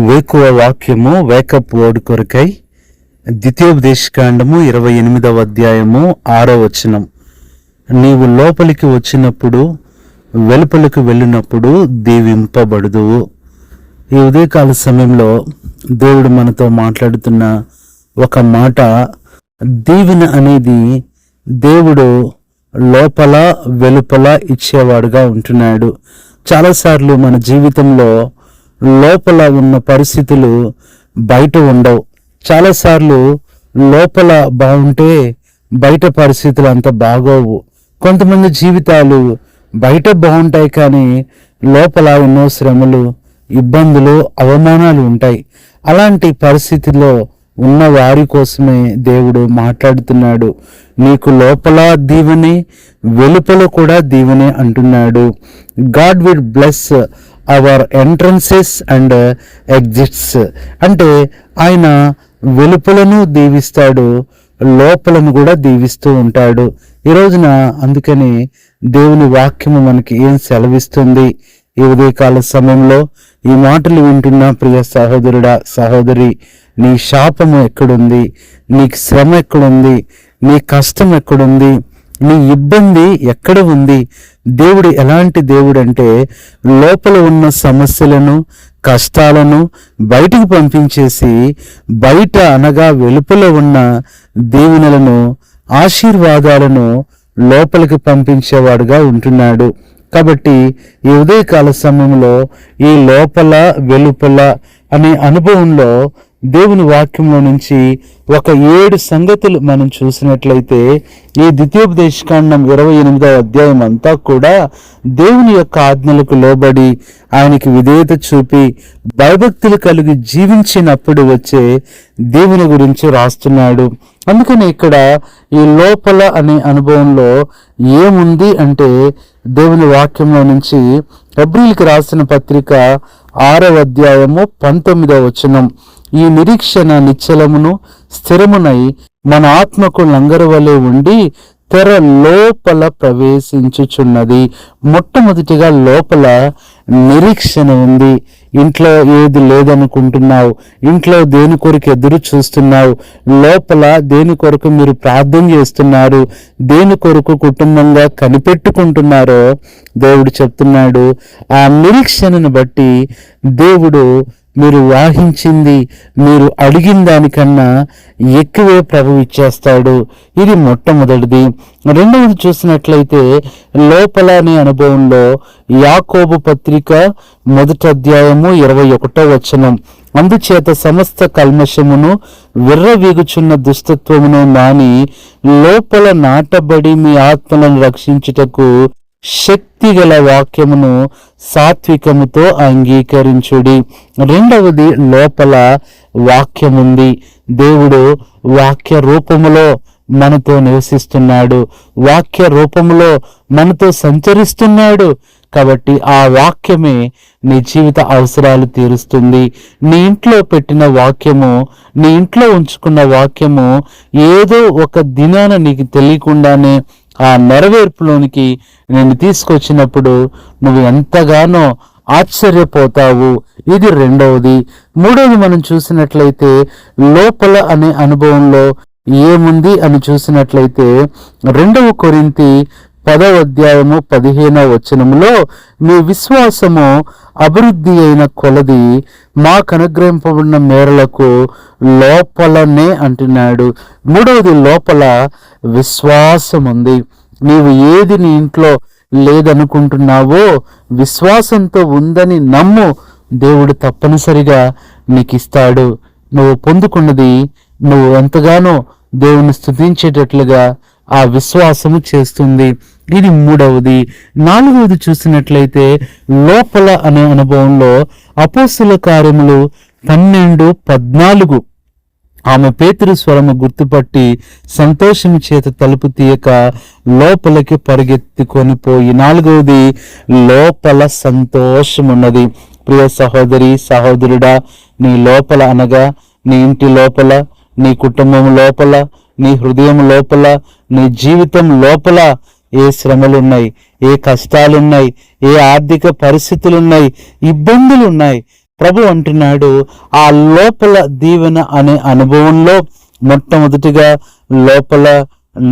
వేకువ వాక్యము wake up word కొరకై ద్వితీయోపదేశకాండము 28వ అధ్యాయము 6వ వచనం. నీవు లోపలికి వచ్చినప్పుడు వెలుపలికి వెళ్ళినప్పుడు దీవింపబడుదువు. ఈ ఉదయకాల సమయంలో దేవుడు మనతో మాట్లాడుతున్న ఒక మాట, దీవెన అనేది దేవుడు లోపల వెలుపల ఇచ్చేవాడుగా ఉంటున్నాడు. చాలాసార్లు మన జీవితంలో లోపల ఉన్న పరిస్థితులు బయట ఉండవు. చాలాసార్లు లోపల బాగుంటే బయట పరిస్థితులు అంత బాగోవు. కొంతమంది జీవితాలు బయట బాగుంటాయి కానీ లోపల ఎన్నో శ్రమలు, ఇబ్బందులు, అవమానాలు ఉంటాయి. అలాంటి పరిస్థితిలో ఉన్న వారి కోసమే దేవుడు మాట్లాడుతున్నాడు. నీకు లోపల దీవెనే, వెలుపల కూడా దీవెనే అంటున్నాడు. God will bless hour entrances and exits. అంటే ఆయన వెలుపలను దీవిస్తాడు, లోపలను కూడా దీవిస్తూ ఉంటాడు. ఈ రోజున అందుకని దేవుని వాక్యము మనకి ఏం సెలవిస్తుంది? ఈ ఉదయకాల సమయంలో ఈ మాటలు వింటున్న ప్రియ సహోదరుడా, సహోదరి, నీ శాపము ఎక్కడుంది? నీకు శ్రమ ఎక్కడుంది? నీ కష్టం ఎక్కడుంది? నీ ఇబ్బంది ఎక్కడ ఉంది? దేవుడు ఎలాంటి దేవుడు అంటే లోపల ఉన్న సమస్యలను, కష్టాలను బయటకు పంపించేసి బయట అనగా వెలుపల ఉన్న దీవెనలను, ఆశీర్వాదాలను లోపలికి పంపించేవాడుగా ఉంటున్నాడు. కాబట్టి ఈ ఉదయకాల సమయంలో ఈ లోపల వెలుపల అనే అనుభవంలో దేవుని వాక్యంలో నుంచి ఒక 7 సంగతులు మనం చూసినట్లయితే ఈ ద్వితీయోపదేశకాండం 28వ అధ్యాయం అంతా కూడా దేవుని యొక్క ఆజ్ఞలకు లోబడి ఆయనకి విధేయత చూపి భయభక్తులు కలిగి జీవించినప్పుడు వచ్చే దేవుని గురించి రాస్తున్నాడు. అందుకని ఇక్కడ ఈ లోపల అనే అనుభవంలో ఏముంది అంటే దేవుని వాక్యంలో నుంచి హెబ్రీయులకు రాసిన పత్రిక 6వ అధ్యాయము 19వ వచనం, ఈ నిరీక్షణ నిశ్చలమును స్థిరమునై మన ఆత్మకు లంగరువలే ఉండి తెర లోపల ప్రవేశించుచున్నది. మొట్టమొదటిగా లోపల నిరీక్షణ ఉంది. ఇంట్లో ఏది లేదనుకుంటున్నావు, ఇంట్లో దేని కొరకు ఎదురు చూస్తున్నావు, లోపల దేని కొరకు మీరు ప్రార్థన చేస్తున్నారు, దేని కొరకు కుటుంబంగా కనిపెట్టుకుంటున్నారో దేవుడు చెప్తున్నాడు. ఆ నిరీక్షణను బట్టి దేవుడు మీరు వాహించింది, మీరు అడిగిన దానికన్నా ఎక్కువే ప్రభువు ఇచ్చేస్తాడు. ఇది మొట్టమొదటిది. రెండవది చూసినట్లయితే లోపల అనే అనుభవంలో యాకోబు పత్రిక 1వ అధ్యాయము 21వ వచనం, అందుచేత సమస్త కల్మషమును విర్రవీగుచున్న దుష్టత్వమును మాని లోపల నాటబడి మీ ఆత్మలను రక్షించుటకు శక్తిగల వాక్యమును సాత్వికముతో అంగీకరించుడి. రెండవది లోపల వాక్యముంది. దేవుడు వాక్య రూపములో మనతో నివసిస్తున్నాడు, వాక్య రూపములో మనతో సంచరిస్తున్నాడు. కాబట్టి ఆ వాక్యమే నీ జీవిత అవసరాలు తీరుస్తుంది. నీ ఇంట్లో పెట్టిన వాక్యము, నీ ఇంట్లో ఉంచుకున్న వాక్యము ఏదో ఒక దినాన నీకు తెలియకుండానే ఆ నెరవేర్పులోనికి నేను తీసుకొచ్చినప్పుడు నువ్వు ఎంతగానో ఆశ్చర్యపోతావు. ఇది రెండవది. మూడవది మనం చూసినట్లయితే లోపల అనే అనుభవంలో ఏముంది అని చూసినట్లయితే 2 కొరింథీ 10వ అధ్యాయము 15వ వచనములో, మీ విశ్వాసము అభివృద్ధి అయిన కొలది మాకు అనుగ్రహింపబడిన మేరలకు లోపలనే అంటున్నాడు. మూడవది లోపల విశ్వాసం ఉంది. నీవు ఏది నీ ఇంట్లో లేదనుకుంటున్నావో విశ్వాసంతో ఉందని నమ్ము, దేవుడు తప్పనిసరిగా నీకు ఇస్తాడు. నువ్వు పొందుకున్నది నువ్వు ఎంతగానో దేవుని స్తుతించేటట్లుగా ఆ విశ్వాసము చేస్తుంది. ఇది మూడవది. నాలుగవది చూసినట్లయితే లోపల అనే అనుభవంలో అపోస్తల కార్యములు 12:14, ఆమె పేతురు స్వరము గుర్తుపట్టి సంతోషము చేత తలుపు తీయక లోపలికి పరిగెత్తుకొని పోయి. నాలుగవది లోపల సంతోషమున్నది. ప్రియ సహోదరి, సహోదరుడా, నీ లోపల అనగా నీ ఇంటి లోపల, నీ కుటుంబం లోపల, నీ హృదయం లోపల, నీ జీవితం లోపల ఏ శ్రమలున్నాయి, ఏ కష్టాలున్నాయి, ఏ ఆర్థిక పరిస్థితులున్నాయి, ఇబ్బందులున్నాయి, ప్రభు అంటున్నాడు, ఆ లోపల దీవెన అనే అనుభవంలో మొట్టమొదటిగా లోపల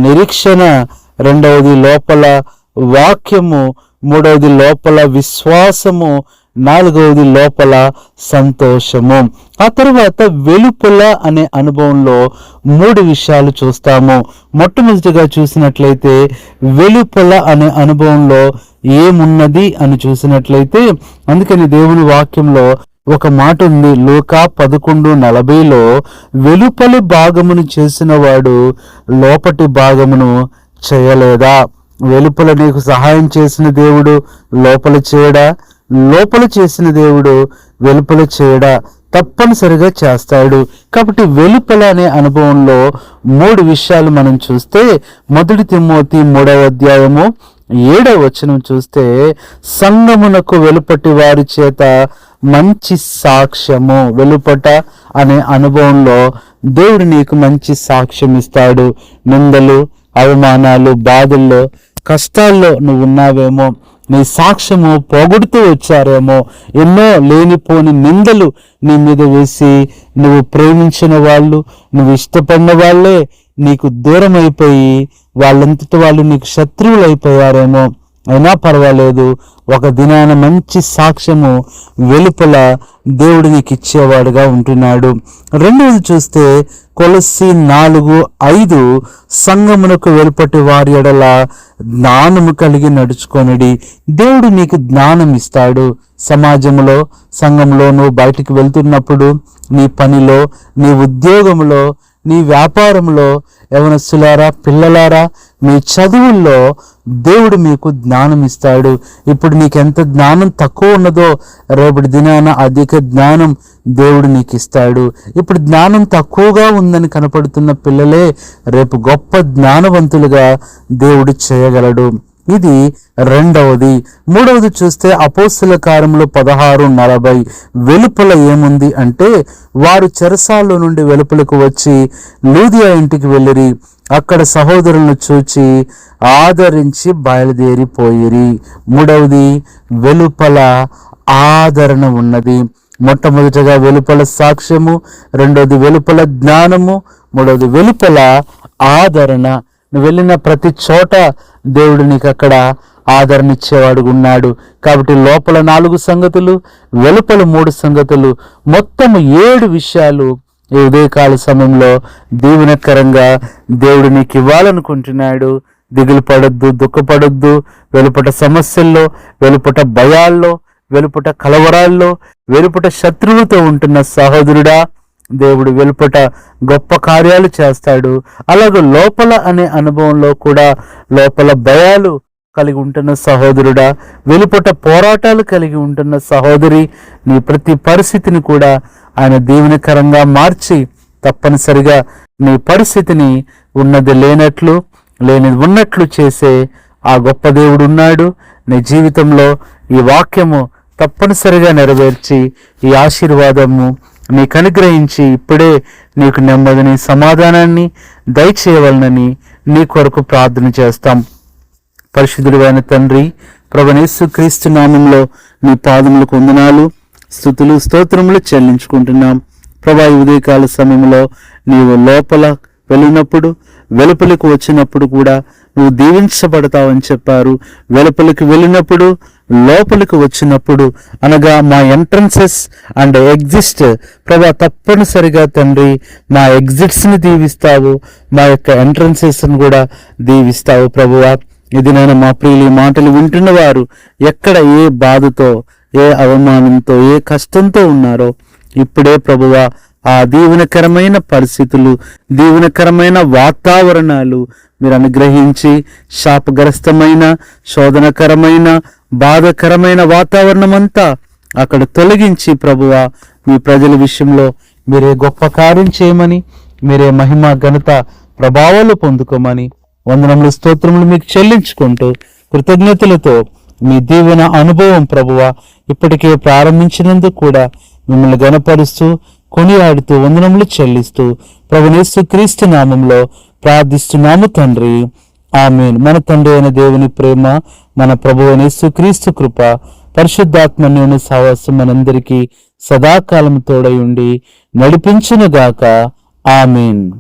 నిరీక్షణ, రెండవది లోపల వాక్యము, మూడవది లోపల విశ్వాసము, నాలుగవది లోపల సంతోషము. ఆ తర్వాత వెలుపల అనే అనుభవంలో 3 విషయాలు చూస్తాము. మొట్టమొదటిగా చూసినట్లయితే వెలుపల అనే అనుభవంలో ఏమున్నది అని చూసినట్లయితే, అందుకని దేవుని వాక్యంలో ఒక మాట ఉంది, లూకా 11:40లో, వెలుపలి భాగమును చేసిన వాడు లోపటి భాగమును చేయలేదా? వెలుపల నీకు సహాయం చేసిన దేవుడు లోపల చేయడా? లోపల చేసిన దేవుడు వెలుపల చేయడా? తప్పనిసరిగా చేస్తాడు. కాబట్టి వెలుపల అనే అనుభవంలో 3 విషయాలు మనం చూస్తే, 1 తిమోతి 3:7 చూస్తే, సంఘమునకు వెలుపటి వారి చేత మంచి సాక్ష్యము. వెలుపట అనే అనుభవంలో దేవుడు నీకు మంచి సాక్ష్యం ఇస్తాడు. నిందలు, అవమానాలు, బాధల్లో, కష్టాల్లో నువ్వు ఉన్నావేమో, నీ సాక్ష్యము పోగొడుతూ వచ్చారేమో, ఎన్నో లేనిపోని నిందలు నీ మీద వేసి నువ్వు ప్రేమించిన వాళ్ళు, నువ్వు ఇష్టపడిన వాళ్ళే నీకు దూరం అయిపోయి వాళ్ళంతటి వాళ్ళు నీకు శత్రువులు అయిపోయారేమో, అయినా పర్వాలేదు, ఒక దినాన మంచి సాక్ష్యము వెలుపల దేవుడు నీకు ఇచ్చేవాడుగా ఉంటున్నాడు. రెండవది చూస్తే కొలస్సీ 4:5, సంఘమునకు వెలుపటి వారి ఎడల జ్ఞానము కలిగి నడుచుకొనిడి. దేవుడు నీకు జ్ఞానం ఇస్తాడు. సమాజంలో, సంఘంలో నువ్వు బయటికి వెళ్తున్నప్పుడు, నీ పనిలో, నీ ఉద్యోగంలో, నీ వ్యాపారంలో, యవనస్తులారా, పిల్లలారా, మీ చదువుల్లో దేవుడు మీకు జ్ఞానం ఇస్తాడు. ఇప్పుడు నీకు ఎంత జ్ఞానం తక్కువ ఉన్నదో రేపటి దినాన అధిక జ్ఞానం దేవుడు నీకు ఇస్తాడు. ఇప్పుడు జ్ఞానం తక్కువగా ఉందని కనపడుతున్న పిల్లలే రేపు గొప్ప జ్ఞానవంతులుగా దేవుడు చేయగలడు. ఇది రెండవది. మూడవది చూస్తే అపోస్తల కార్యములు 16:40, వెలుపల ఏముంది అంటే, వారు చెరసాల్లో నుండి వెలుపలకు వచ్చి లూదియా ఇంటికి వెళ్ళిరి. అక్కడ సహోదరులను చూచి ఆదరించి బయలుదేరిపోయిరి. మూడవది, వెలుపల ఆదరణ ఉన్నది. మొట్టమొదటిగా వెలుపల సాక్ష్యము, రెండవది వెలుపల జ్ఞానము, మూడవది వెలుపల ఆదరణ. నువ్వు వెళ్ళిన ప్రతి చోట దేవుడు నీకు అక్కడ ఆదరణ ఇచ్చేవాడు ఉన్నాడు. కాబట్టి లోపల 4 సంగతులు, వెలుపల 3 సంగతులు, మొత్తం 7 విషయాలు ఈ ఉదయకాల సమయంలో దీవెనకరంగా దేవుడు నీకు ఇవ్వాలనుకుంటున్నాడు. దిగులు పడొద్దు, దుఃఖపడొద్దు. వెలుపట సమస్యల్లో, వెలుపట భయాల్లో, వెలుపట కలవరాల్లో, వెలుపట శత్రువుతో ఉంటున్న సహోదరుడా, దేవుడు వెలుపట గొప్ప కార్యాలు చేస్తాడు. అలాగే లోపల అనే అనుభవంలో కూడా లోపల భయాలు కలిగి ఉంటున్న సహోదరుడా, వెలుపట పోరాటాలు కలిగి ఉంటున్న సహోదరి, నీ ప్రతి పరిస్థితిని కూడా ఆయన దీవెనకరంగా మార్చి తప్పనిసరిగా నీ పరిస్థితిని ఉన్నది లేనట్లు, లేనిది ఉన్నట్లు చేసే ఆ గొప్ప దేవుడు ఉన్నాడు. నీ జీవితంలో ఈ వాక్యము తప్పనిసరిగా నెరవేర్చి ఈ ఆశీర్వాదము నీకు అనుగ్రహించి ఇప్పుడే నీకు నెమ్మదిని, సమాధానాన్ని దయచేయవలనని నీ కొరకు ప్రార్థన చేస్తాం. పరిశుద్ధుడైన తండ్రి, ప్రభువైన యేసుక్రీస్తు నామములో నీ పాదములకు వందనాలు, స్తుతులు, స్తోత్రములు చెల్లించుకుంటున్నాం. ప్రభా, ఈ ఉదయకాల సమయంలో నీవు లోపల వెళ్ళినప్పుడు, వెలుపలికి వచ్చినప్పుడు కూడా నువ్వు దీవించబడతావని చెప్పారు. వెలుపలికి వెళ్ళినప్పుడు, లోపలికి వచ్చినప్పుడు, అనగా మా ఎంట్రన్సెస్ అండ్ ఎగ్జిట్ ప్రభా, తప్పనిసరిగా తండ్రి మా ఎగ్జిట్స్ని దీవిస్తావు, మా యొక్క ఎంట్రన్సెస్ని కూడా దీవిస్తావు. ప్రభువా, ఇది నేను మా ప్రియులు మాటలు వింటున్న వారు ఎక్కడ ఏ బాధతో, ఏ అవమానంతో, ఏ కష్టంతో ఉన్నారో ఇప్పుడే ప్రభువా ఆ దీవెనకరమైన పరిస్థితులు, దీవెనకరమైన వాతావరణాలు మీరు అనుగ్రహించి, శాపగ్రస్తమైన, శోధనకరమైన, బాధకరమైన వాతావరణం అంతా అక్కడ తొలగించి ప్రభువా మీ ప్రజల విషయంలో మీరే గొప్ప కార్యం చేయమని, మీరే మహిమ, ఘనత, ప్రభావాలు పొందుకోమని వందనములు, స్తోత్రములు మీకు చెల్లించుకుంటూ కృతజ్ఞతలతో మీ దీవెన అనుభవం ప్రభువా ఇప్పటికే ప్రారంభించినందుకు కూడా మిమ్మల్ని గణపరుస్తూ, కొనియాడుతూ, వందనములు చెల్లిస్తూ ప్రభువైన యేసుక్రీస్తు నామంలో ప్రార్థిస్తున్నాము తండ్రి, ఆమేన్. మన తండ్రి అయిన దేవుని ప్రేమ, మన ప్రభువైన యేసుక్రీస్తు కృప, పరిశుద్ధాత్మ అన్యోన్య సహవాసం మనందరికీ సదాకాలం తోడై ఉండి నడిపించునుగాక. ఆమేన్.